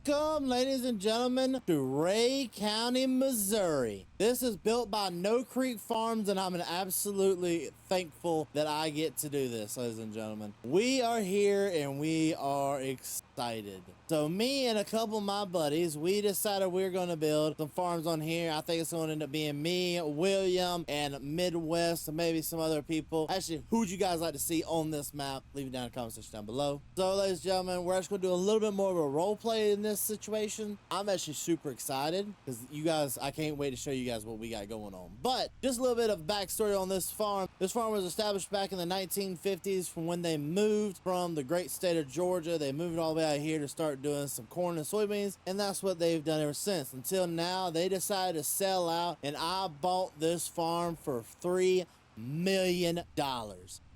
Welcome, ladies and gentlemen, to Ray County, Missouri. This is built by No Creek Farms, and I'm absolutely thankful that I get to do this, ladies and gentlemen. We are here, and we are excited. So me and a couple of my buddies, we decided we're going to build some farms on here. I think it's going to end up being me, William, and Midwest, and maybe some other people. Actually, who would you guys like to see on this map? Leave it down in the comment section down below. So, ladies and gentlemen, we're actually going to do a little bit more of a role play in this situation. I'm actually super excited because you guys, I can't wait to show you guys what we got going on. But just a little bit of backstory on this farm. This farm was established back in the 1950s from when they moved from the great state of Georgia. They moved all the way out here to start doing some corn and soybeans, and that's what they've done ever since. Until now, they decided to sell out, and I bought this farm for $3 million.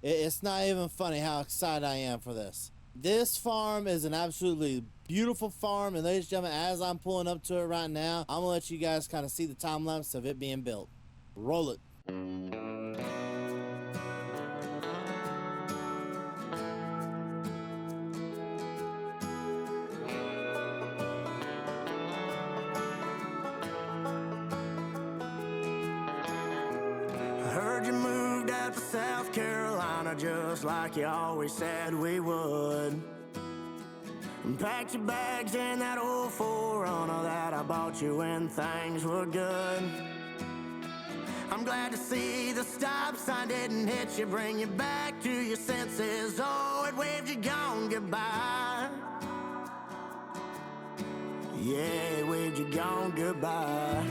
It's not even funny how excited I am for this. This farm is an absolutely beautiful farm, and ladies and gentlemen, as I'm pulling up to it right now, I'm gonna let you guys kind of see the time lapse of it being built. Roll it. South Carolina, just like you always said we would. And packed your bags in that old 4Runner that I bought you when things were good. I'm glad to see the stop sign didn't hit you, bring you back to your senses. Oh, it waved you gone goodbye. Yeah, it waved you gone goodbye.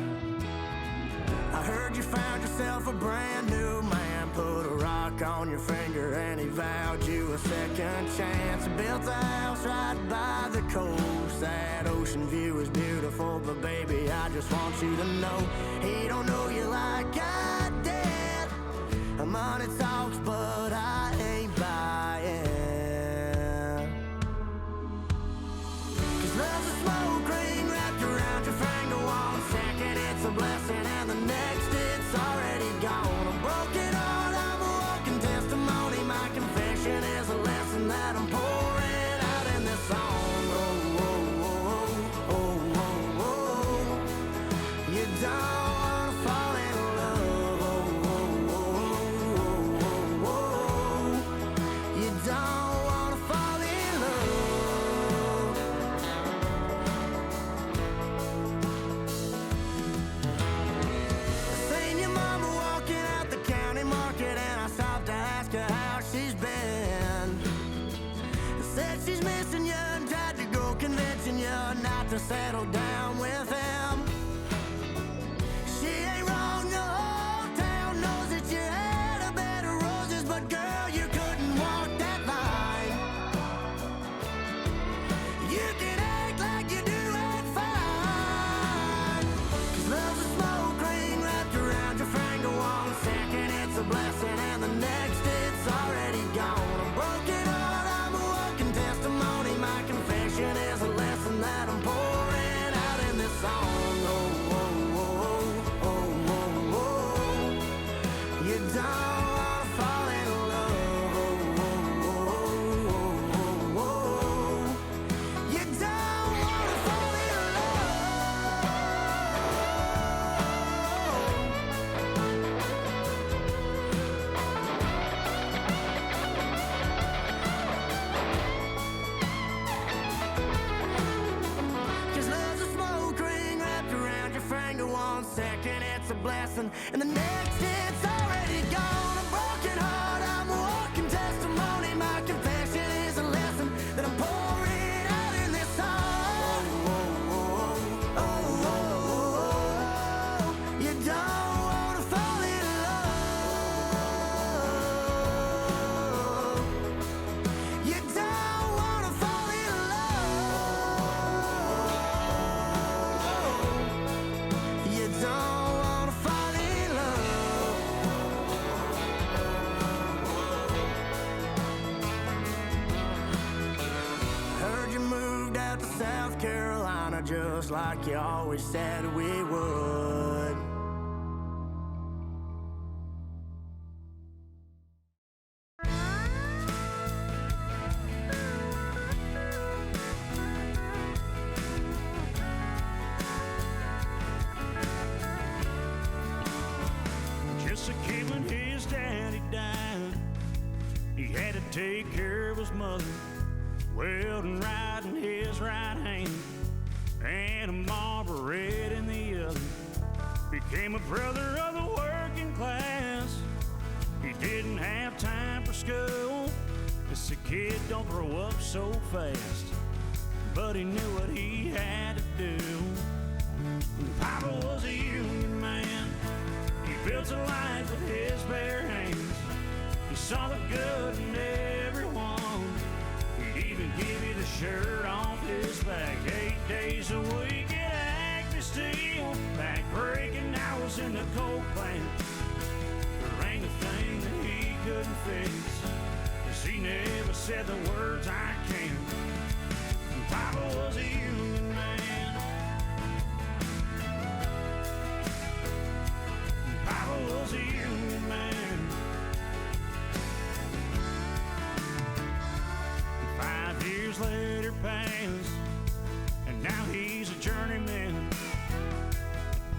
I heard you found yourself a brand new man. Put a rock on your finger and he vowed you a second chance. He built a house right by the coast. That ocean view is beautiful, but baby, I just want you to know he don't know you like I did. Money talks, but I ain't buying. 'Cause love's a smoke ring wrapped around your finger. 1 second it's a blessing and the next it's already gone. A broken heart, I'm a walking testimony. My confession is a lesson that I'm pouring out in this song. Oh, oh, oh, oh, oh, oh. You don't wanna fall in love. Oh, oh, oh, oh, oh, oh. You don't wanna fall in love. Seen your mama walking out the county market, and I stopped to ask her how she's been. Said she's missing you and tried to go convincing you not to settle down with him. She ain't wrong, the whole town knows that you had a bed of roses, but girl, you couldn't walk that line. You can act like you do it fine. 'Cause love's a smoke ring wrapped around your finger. 1 second it's a blessing and the next it's already gone. A broken heart, I'm a walking testimony. My confession is a lesson that I'm pouring out in this song. Oh, oh, oh, oh, oh, oh. You don't wanna fall in love. Oh, oh, oh, oh, oh, oh. You don't wanna fall in love. Cause love's a smoke ring wrapped around your finger. 1 second it's a blessing and the next it's already gone. A broken heart, I'm a walking testimony. My confession is a lesson that I'm pouring out in this song. Oh, oh, oh, oh, oh, oh. You don't wanna fall in love. You don't wanna fall in love. You don't wanna fall in love. Heard you moved out to South Carolina, just like you always said we would. take care of his mother, welding right in his right hand, and a Marlboro Red in the other. Became a brother of the working class. He didn't have time for school. This kid don't grow up so fast, but he knew what he had to do. Papa was a union man. He built a life with his bare hands. He saw the good in everyone. He'd even give you the shirt off his back. 8 days a week at Acme Steel, back breaking hours in the coal plant. There ain't a thing that he couldn't fix, 'cause he never said the words I can. Papa was a union man. Papa was a union man. 5 years later passed, and now he's a journeyman.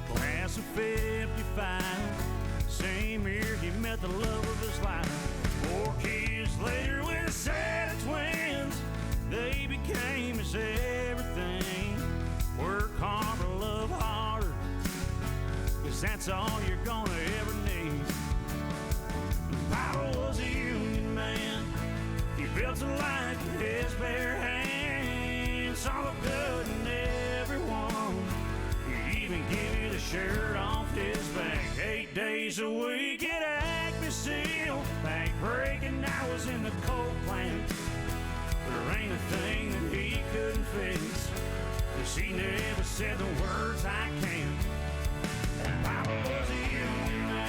Class of 55, same year he met the love of his life. 4 kids later with a set of twins, they became his everything. Work harder, love harder, 'cause that's all you're gonna ever need. Papa was a union man. He built a life with his bare hands. Saw the good in everyone. He'd even give you the shirt off his back. 8 days a week at Acme Steel, back breaking hours in the coal plant. There ain't a thing that he couldn't fix, 'cause he never said the words I can. Papa was a union man.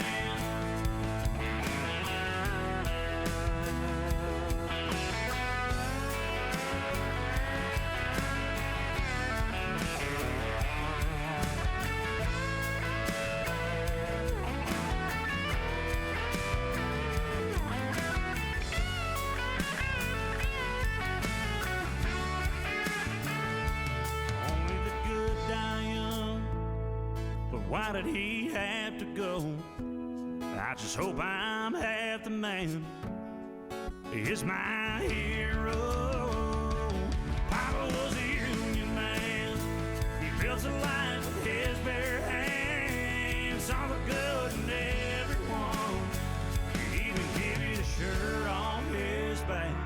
Why did he have to go? I just hope I'm half the man. He is my hero. Papa was a union man. He built a life with his bare hands. Saw the good in everyone. He'd even give you the shirt on his back.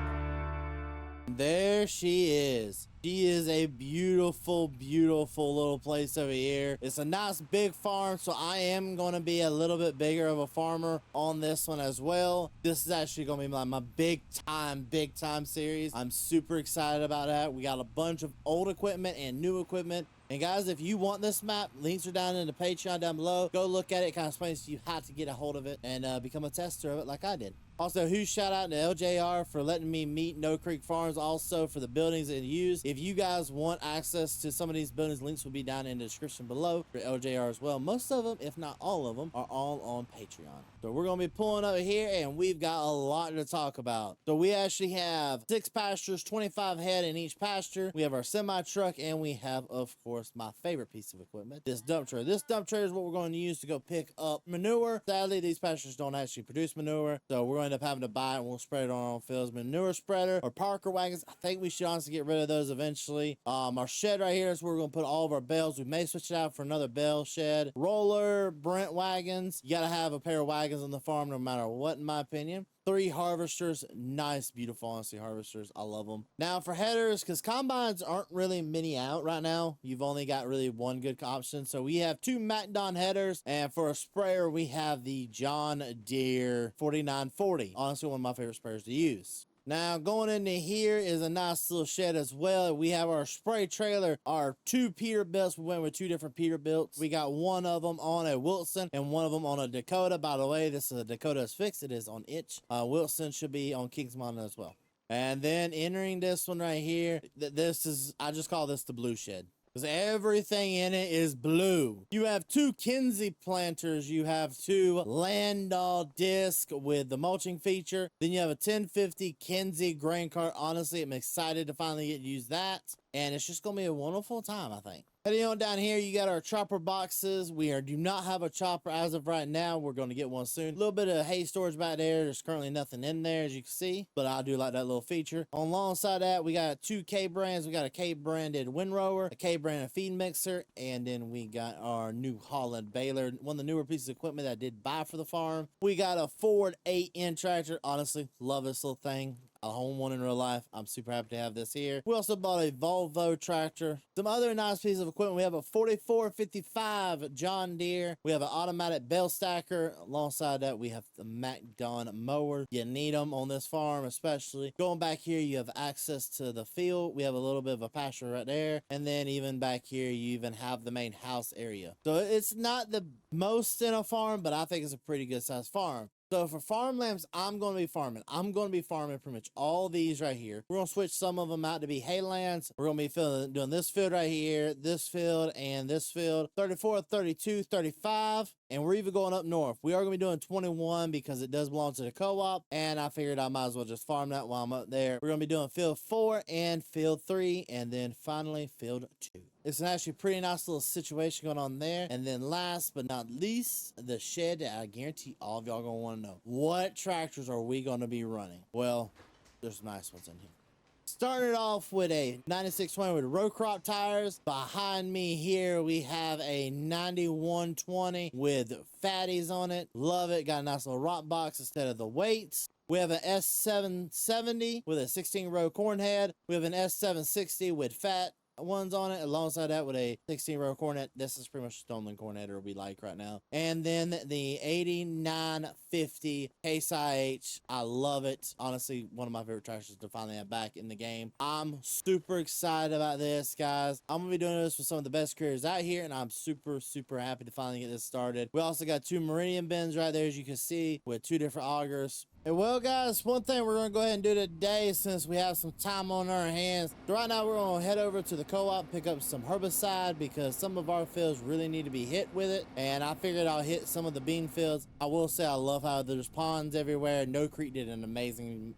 There she is. She is a beautiful, beautiful little place over here. It's a nice big farm, so I am going to be a little bit bigger of a farmer on this one as well. This is actually going to be my big time series. I'm super excited about that. We got a bunch of old equipment and new equipment. And guys, if you want this map, links are down in the Patreon down below. Go look at it. It kind of explains to you how to get a hold of it and become a tester of it like I did. Also, huge shout out to LJR for letting me meet No Creek Farms, also for the buildings that you use. If you guys want access to some of these buildings, links will be down in the description below for LJR as well. Most of them, if not all of them, are all on Patreon. So we're going to be pulling over here, and we've got a lot to talk about. So we actually have 6 pastures, 25 head in each pasture. We have our semi-truck, and we have, of course, my favorite piece of equipment, this dump trailer. This dump trailer is what we're going to use to go pick up manure. Sadly, these pastures don't actually produce manure, so we're going to end up having to buy it, and we'll spread it on our own fields. Manure spreader or Parker wagons, I think we should honestly get rid of those eventually. Our shed right here is where we're going to put all of our bales. We may switch it out for another bale shed. Roller, Brent wagons. You got to have a pair of wagons on the farm no matter what, in my opinion. 3 harvesters, nice, beautiful, honestly, harvesters. I love them. Now for headers, because combines aren't really many out right now. You've only got really one good option. So we have 2 Macdon headers, and for a sprayer, we have the John Deere 4940. Honestly, one of my favorite sprayers to use. Now, going into here is a nice little shed as well. We have our spray trailer, our 2 Peterbilts. We went with 2 different Peterbilts. We got one of them on a Wilson and one of them on a Dakota. By the way, this is a Dakota's fixed. It is on itch. Wilson should be on King's Mountain as well. And then entering this one right here, this is, I just call this the blue shed, because everything in it is blue. You have 2 Kinsey planters. You have 2 Landau disc with the mulching feature. Then you have a 1050 Kinsey grain cart. Honestly, I'm excited to finally get to use that. and it's just gonna be a wonderful time, I think. Heading on down here, you got our chopper boxes. Do not have a chopper as of right now. We're going to get one soon. A little bit of hay storage back there. There's currently nothing in there, as you can see, but I do like that little feature. Alongside that, we got 2 K brands. We got a K branded windrower, a K branded feed mixer, and then we got our New Holland baler, one of the newer pieces of equipment that I did buy for the farm. We got a Ford 8N tractor. Honestly, love this little thing. A home one in real life. I'm super happy to have this here. We also bought a Volvo tractor. Some other nice pieces of equipment. We have a 4455 John Deere. We have an automatic bale stacker. Alongside that, we have the MacDon mower. You need them on this farm, especially. Going back here, you have access to the field. We have a little bit of a pasture right there. And then even back here, you even have the main house area. So it's not the most in a farm, but I think it's a pretty good sized farm. So for farmlands, I'm going to be farming. I'm going to be farming pretty much all these right here. We're going to switch some of them out to be haylands. We're going to be doing this field right here, this field, and this field. 34, 32, 35. And we're even going up north. We are going to be doing 21 because it does belong to the co-op. And I figured I might as well just farm that while I'm up there. We're going to be doing field 4 and field 3. And then finally field 2. It's an actually pretty nice little situation going on there. And then last but not least, the shed that I guarantee all of y'all going to want to know. What tractors are we going to be running? Well, there's some nice ones in here. Starting it off with a 9620 with row crop tires. Behind me here, we have a 9120 with fatties on it. Love it. Got a nice little rock box instead of the weights. We have an S770 with a 16 row corn head. We have an S760 with fat ones on it. Alongside that with a 16 row cornet. This is pretty much stolen cornet or we like right now. And then the 8950 Case IH. I love it. Honestly, one of my favorite tractors to finally have back in the game. I'm super excited about this, guys. I'm gonna be doing this with some of the best carriers out here, and I'm super happy to finally get this started. We also got 2 Meridian bins right there, as you can see, with 2 different augers. And well, guys, one thing we're going to go ahead and do today, since we have some time on our hands. So right now, we're going to head over to the co-op, pick up some herbicide, because some of our fields really need to be hit with it. And I figured I'll hit some of the bean fields. I will say I love how there's ponds everywhere. No Creek did an amazing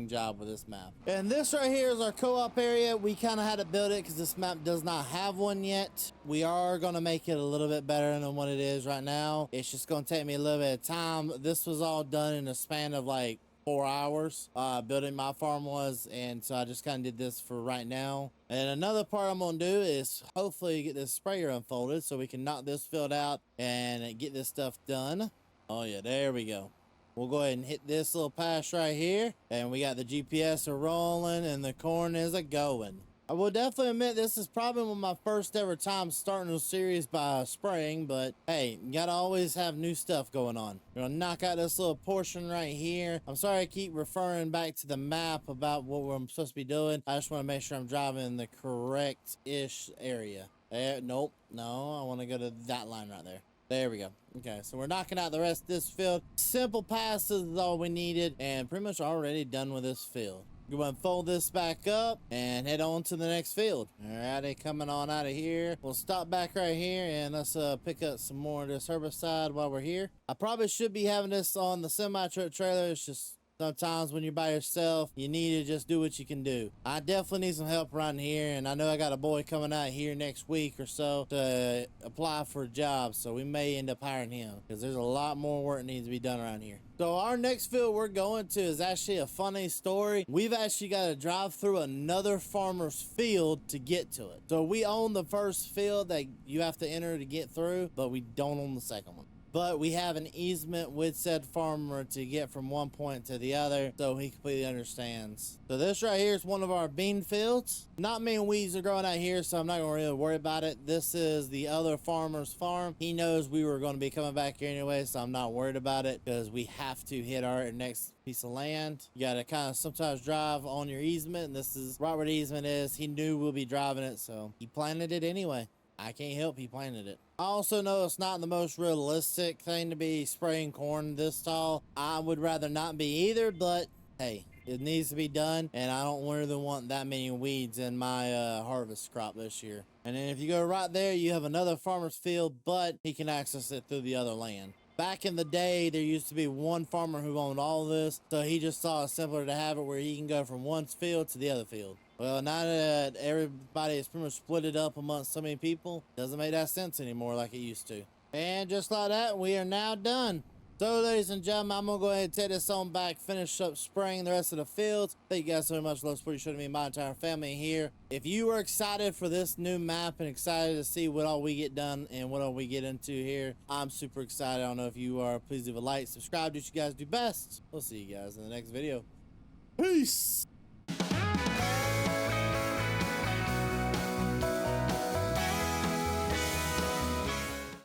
job with this map. And this right here is our co-op area. We kind of had to build it because this map does not have one yet. We are going to make it a little bit better than what it is right now. It's just going to take me a little bit of time. This was all done in a span of like 4 hours. Building my farm was, and so I just kind of did this for right now. And another part I'm going to do is hopefully get this sprayer unfolded so we can knock this field out and get this stuff done. Oh yeah, there we go. We'll go ahead and hit this little patch right here. And we got the GPS rolling and the corn is a-going. I will definitely admit this is probably one of my first ever time starting a series by spraying. But hey, you gotta always have new stuff going on. We're gonna knock out this little portion right here. I'm sorry I keep referring back to the map about what I'm supposed to be doing. I just want to make sure I'm driving in the correct-ish area. Nope, no, I want to go to that line right there. There we go. Okay, so we're knocking out the rest of this field. Simple passes is all we needed, and pretty much already done with this field. We're going to fold this back up and head on to the next field. Alrighty, coming on out of here. We'll stop back right here and let's pick up some more of this herbicide while we're here. I probably should be having this on the semi-truck trailer. It's just sometimes when you're by yourself, you need to just do what you can do. I definitely need some help around here, and I know I got a boy coming out here next week or so to apply for a job, so we may end up hiring him because there's a lot more work that needs to be done around here. So our next field we're going to is actually a funny story. We've actually got to drive through another farmer's field to get to it. So we own the first field that you have to enter to get through, but we don't own the second one. But we have an easement with said farmer to get from one point to the other, so he completely understands. So this right here is one of our bean fields. Not many weeds are growing out here, so I'm not gonna really worry about it. This is the other farmer's farm. He knows we were gonna be coming back here anyway, so I'm not worried about it because we have to hit our next piece of land. You gotta kind of sometimes drive on your easement, and this is right where the easement is. He knew we'll be driving it, so he planted it anyway. I can't help he planted it. I also know it's not the most realistic thing to be spraying corn this tall. I would rather not be either, but hey, it needs to be done, and I don't really want that many weeds in my harvest crop this year. And then if you go right there, you have another farmer's field, but he can access it through the other land. Back in the day, there used to be one farmer who owned all this, so he just saw it simpler to have it where he can go from one field to the other field. Well, now that everybody is pretty much split it up amongst so many people, doesn't make that sense anymore like it used to. And just like that, we are now done. So, ladies and gentlemen, I'm going to go ahead and take this on back, finish up spraying the rest of the fields. Thank you guys so much. Love support you showing me and my entire family here. If you are excited for this new map and excited to see what all we get done and what all we get into here, I'm super excited. I don't know if you are. Please leave a like, subscribe, do what you guys do best. We'll see you guys in the next video. Peace!